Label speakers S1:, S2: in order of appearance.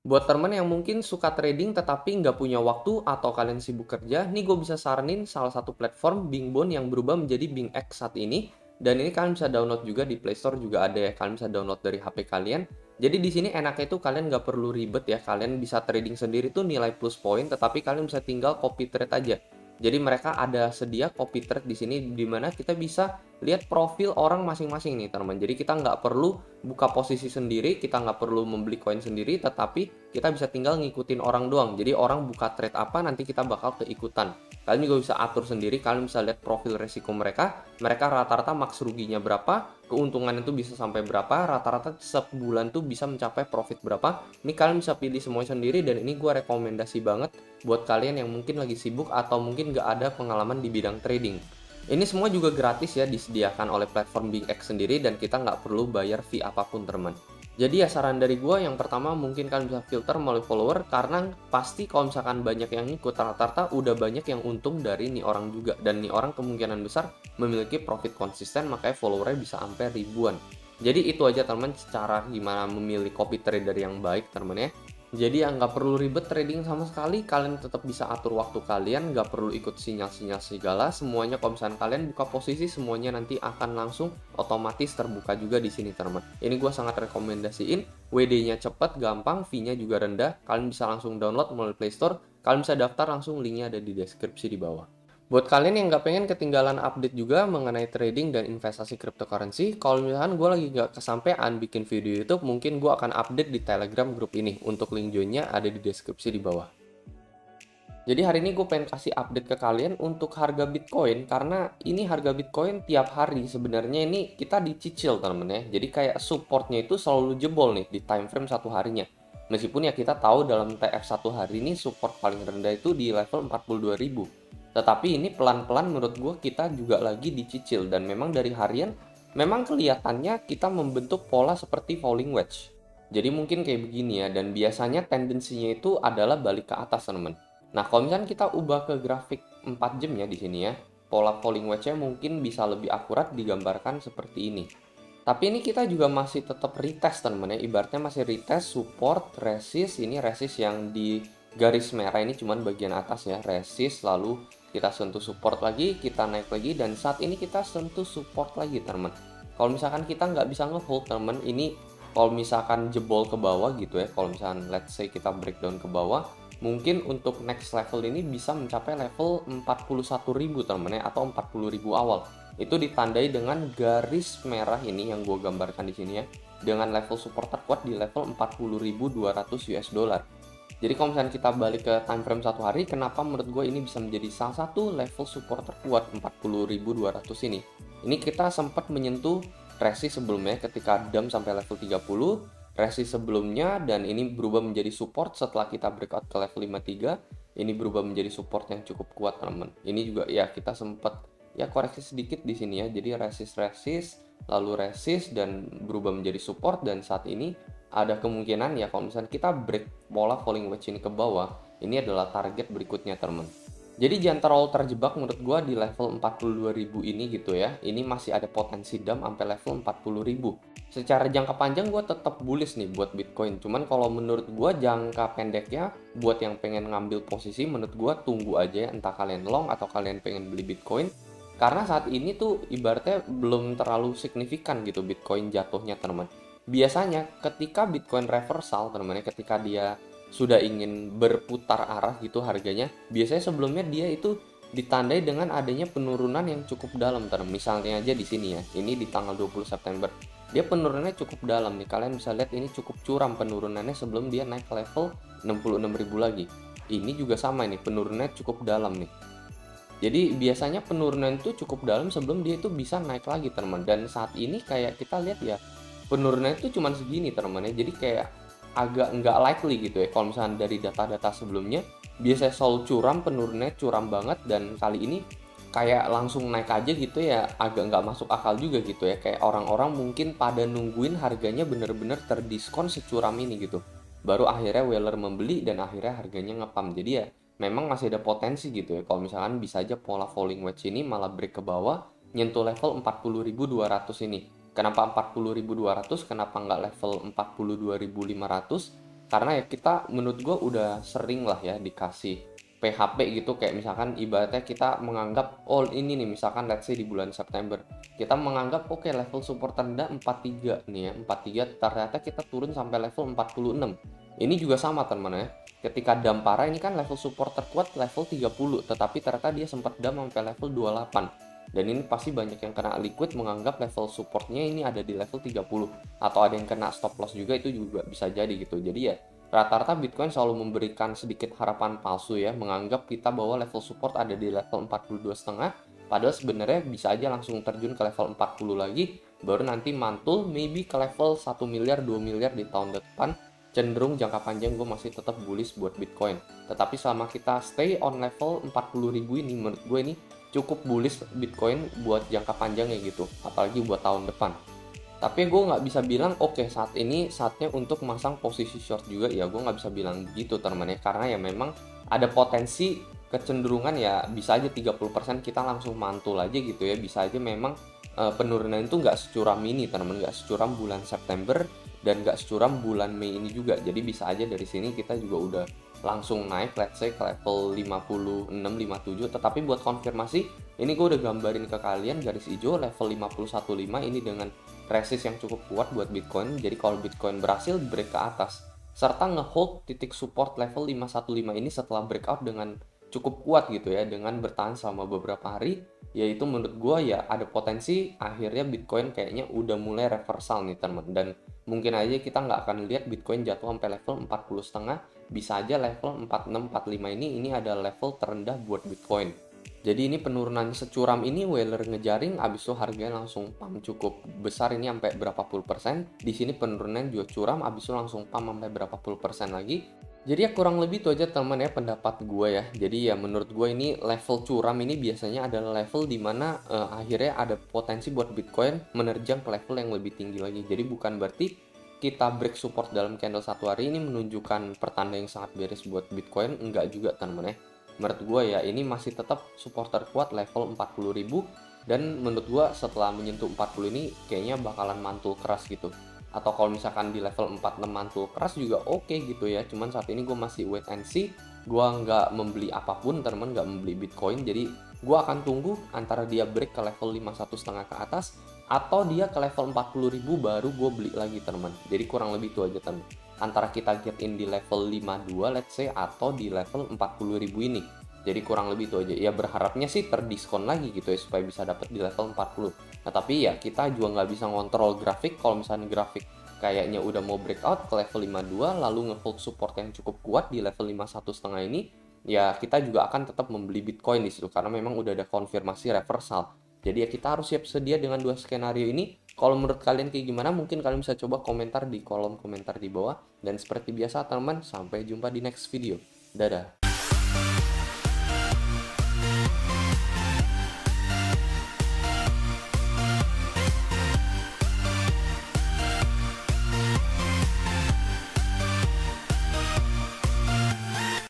S1: Buat temen yang mungkin suka trading tetapi nggak punya waktu atau kalian sibuk kerja, nih gue bisa saranin salah satu platform Bingbone yang berubah menjadi BingX saat ini. Dan ini kalian bisa download juga di Play Store juga ada ya, kalian bisa download dari HP kalian. Jadi di sini enaknya itu kalian nggak perlu ribet ya, kalian bisa trading sendiri tuh nilai plus poin, tetapi kalian bisa tinggal copy trade aja. Jadi mereka ada sedia copy trade di sini di mana kita bisa lihat profil orang masing-masing nih teman. Jadi kita nggak perlu buka posisi sendiri, kita nggak perlu membeli koin sendiri, tetapi kita bisa tinggal ngikutin orang doang. Jadi orang buka trade apa nanti kita bakal keikutan. Kalian juga bisa atur sendiri, kalian bisa lihat profil resiko mereka, mereka rata-rata maks ruginya berapa, keuntungan itu bisa sampai berapa, rata-rata sebulan tuh bisa mencapai profit berapa. Ini kalian bisa pilih semuanya sendiri dan ini gue rekomendasi banget buat kalian yang mungkin lagi sibuk atau mungkin nggak ada pengalaman di bidang trading. Ini semua juga gratis ya, disediakan oleh platform BingX sendiri dan kita nggak perlu bayar fee apapun teman. Jadi ya saran dari gue yang pertama mungkin kalian bisa filter melalui follower karena pasti kalau misalkan banyak yang ikut rata-rata udah banyak yang untung dari nih orang juga dan nih orang kemungkinan besar memiliki profit konsisten makanya followernya bisa sampai ribuan. Jadi itu aja teman cara gimana memilih copy trader yang baik teman ya. Jadi ya nggak perlu ribet trading sama sekali, kalian tetap bisa atur waktu kalian, nggak perlu ikut sinyal-sinyal segala, semuanya kalau misalnya kalian buka posisi, semuanya nanti akan langsung otomatis terbuka juga di sini teman. Ini gue sangat rekomendasiin, WD-nya cepet, gampang, fee-nya juga rendah, kalian bisa langsung download melalui Play Store, kalian bisa daftar langsung, linknya ada di deskripsi di bawah. Buat kalian yang nggak pengen ketinggalan update juga mengenai trading dan investasi cryptocurrency, kalau misalkan gue lagi nggak kesampaian bikin video YouTube, mungkin gue akan update di Telegram grup ini. Untuk link joinnya ada di deskripsi di bawah. Jadi hari ini gue pengen kasih update ke kalian untuk harga Bitcoin, karena ini harga Bitcoin tiap hari sebenarnya ini kita dicicil temen ya. Jadi kayak supportnya itu selalu jebol nih di time frame satu harinya. Meskipun ya kita tahu dalam TF satu hari ini support paling rendah itu di level 42.000. Tetapi ini pelan-pelan menurut gue kita juga lagi dicicil dan memang dari harian memang kelihatannya kita membentuk pola seperti falling wedge. Jadi mungkin kayak begini ya dan biasanya tendensinya itu adalah balik ke atas teman. Nah, kalau misalnya kita ubah ke grafik 4 jam ya di sini ya, pola falling wedge-nya mungkin bisa lebih akurat digambarkan seperti ini. Tapi ini kita juga masih tetap retest teman ya, ibaratnya masih retest support, resist, ini resist yang di garis merah ini cuman bagian atas ya, resist lalu kita sentuh support lagi, kita naik lagi dan saat ini kita sentuh support lagi teman. Kalau misalkan kita nggak bisa ngehold teman, ini kalau misalkan jebol ke bawah gitu ya, kalau misalkan let's say kita breakdown ke bawah, mungkin untuk next level ini bisa mencapai level 41.000 teman ya atau 40.000 awal. Itu ditandai dengan garis merah ini yang gue gambarkan di sini ya, dengan level support terkuat di level 40.200 US dollar. Jadi kalau misalnya kita balik ke time frame satu hari, kenapa menurut gue ini bisa menjadi salah satu level support terkuat 40.200 ini. Ini kita sempat menyentuh resist sebelumnya ketika dump sampai level 30, resist sebelumnya dan ini berubah menjadi support setelah kita breakout ke level 53. Ini berubah menjadi support yang cukup kuat teman. Ini juga ya kita sempat ya koreksi sedikit di sini ya. Jadi resist lalu resist dan berubah menjadi support dan saat ini ada kemungkinan ya kalau misalnya kita break pola falling wedge ini ke bawah, ini adalah target berikutnya teman. Jadi jangan terlalu terjebak menurut gua di level 42.000 ini gitu ya. Ini masih ada potensi dump sampai level 40.000. Secara jangka panjang gue tetap bullish nih buat Bitcoin. Cuman kalau menurut gue jangka pendeknya buat yang pengen ngambil posisi menurut gue tunggu aja ya. Entah kalian long atau kalian pengen beli Bitcoin. Karena saat ini tuh ibaratnya belum terlalu signifikan gitu Bitcoin jatuhnya teman. Biasanya ketika Bitcoin reversal teman-teman ya, ketika dia sudah ingin berputar arah gitu harganya, biasanya sebelumnya dia itu ditandai dengan adanya penurunan yang cukup dalam misalnya aja di sini ya. Ini di tanggal 20 September. Dia penurunannya cukup dalam nih. Kalian bisa lihat ini cukup curam penurunannya sebelum dia naik ke level 66.000 lagi. Ini juga sama nih, penurunannya cukup dalam nih. Jadi biasanya penurunan itu cukup dalam sebelum dia itu bisa naik lagi teman. Dan saat ini kayak kita lihat ya penurunan itu cuma segini teman ya. Jadi kayak agak nggak likely gitu ya. Kalau misalnya dari data-data sebelumnya biasanya selalu curam, penurunannya curam banget dan kali ini kayak langsung naik aja gitu ya agak nggak masuk akal juga gitu ya. Kayak orang-orang mungkin pada nungguin harganya bener-bener terdiskon securam ini gitu. Baru akhirnya Weller membeli dan akhirnya harganya ngepam. Jadi ya memang masih ada potensi gitu ya. Kalau misalkan bisa aja pola falling wedge ini malah break ke bawah nyentuh level 40.200 ini. Kenapa 40.200? Kenapa nggak level 42.500? Karena ya kita menurut gue udah sering lah ya dikasih PHP gitu, kayak misalkan ibaratnya kita menganggap oh ini nih, misalkan let's say di bulan September kita menganggap oke, level support rendah 43 nih ya, 43, ternyata kita turun sampai level 46. Ini juga sama teman ya, ketika Dampara ini kan level support terkuat level 30, tetapi ternyata dia sempat dam sampai level 28. Dan ini pasti banyak yang kena liquid menganggap level supportnya ini ada di level 30, atau ada yang kena stop loss juga, itu juga bisa jadi gitu. Jadi ya rata-rata Bitcoin selalu memberikan sedikit harapan palsu ya, menganggap kita bahwa level support ada di level 42,5, padahal sebenarnya bisa aja langsung terjun ke level 40 lagi, baru nanti mantul maybe ke level 1 miliar 2 miliar di tahun depan. Cenderung jangka panjang gue masih tetap bullish buat Bitcoin, tetapi selama kita stay on level 40.000 ini, menurut gue ini cukup bullish Bitcoin buat jangka panjangnya gitu, apalagi buat tahun depan. Tapi gue nggak bisa bilang oke, saat ini saatnya untuk masang posisi short juga ya, gue nggak bisa bilang begitu teman ya, karena ya memang ada potensi kecenderungan ya bisa aja 30% kita langsung mantul aja gitu ya, bisa aja memang penurunan itu nggak securam ini teman, nggak securam bulan September dan nggak securam bulan Mei ini juga. Jadi bisa aja dari sini kita juga udah langsung naik let's say ke level 56 57. Tetapi buat konfirmasi ini gue udah gambarin ke kalian garis hijau level 51.5 ini dengan resist yang cukup kuat buat Bitcoin. Jadi kalau Bitcoin berhasil break ke atas serta ngehold titik support level 515 ini setelah breakout dengan cukup kuat gitu ya, dengan bertahan selama beberapa hari, yaitu menurut gue ya ada potensi akhirnya Bitcoin kayaknya udah mulai reversal nih teman, dan mungkin aja kita nggak akan lihat Bitcoin jatuh sampai level 40,5, bisa aja level 46 45 ini ada level terendah buat Bitcoin. Jadi ini penurunan securam ini Wheeler ngejaring, abis itu harganya langsung pump cukup besar ini sampai berapa puluh persen. Di sini penurunan juga curam, abis itu langsung pump sampai berapa puluh persen lagi. Jadi ya kurang lebih itu aja teman ya pendapat gue ya. Jadi ya menurut gue ini level curam ini biasanya adalah level dimana akhirnya ada potensi buat Bitcoin menerjang ke level yang lebih tinggi lagi. Jadi bukan berarti kita break support dalam candle satu hari ini menunjukkan pertanda yang sangat beres buat Bitcoin, enggak juga teman ya. Menurut gue ya ini masih tetap support terkuat level 40.000, dan menurut gue setelah menyentuh 40 ini kayaknya bakalan mantul keras gitu. Atau kalau misalkan di level 46 mantul keras juga oke gitu ya, cuman saat ini gue masih wait and see. Gue nggak membeli apapun teman, nggak membeli Bitcoin, jadi gue akan tunggu antara dia break ke level 51,5 ke atas atau dia ke level 40.000 baru gue beli lagi teman. Jadi kurang lebih itu aja teman, antara kita get in di level 52 let's say atau di level 40.000 ini. Jadi kurang lebih itu aja ya, berharapnya sih terdiskon lagi gitu ya supaya bisa dapat di level 40. Nah tapi ya kita juga nggak bisa ngontrol grafik. Kalau misalnya grafik kayaknya udah mau breakout ke level 52 lalu ngehold support yang cukup kuat di level 51,5 ini, ya kita juga akan tetap membeli Bitcoin di situ karena memang udah ada konfirmasi reversal. Jadi ya kita harus siap sedia dengan dua skenario ini. Kalau menurut kalian kayak gimana, mungkin kalian bisa coba komentar di kolom komentar di bawah. Dan seperti biasa teman, sampai jumpa di next video. Dadah.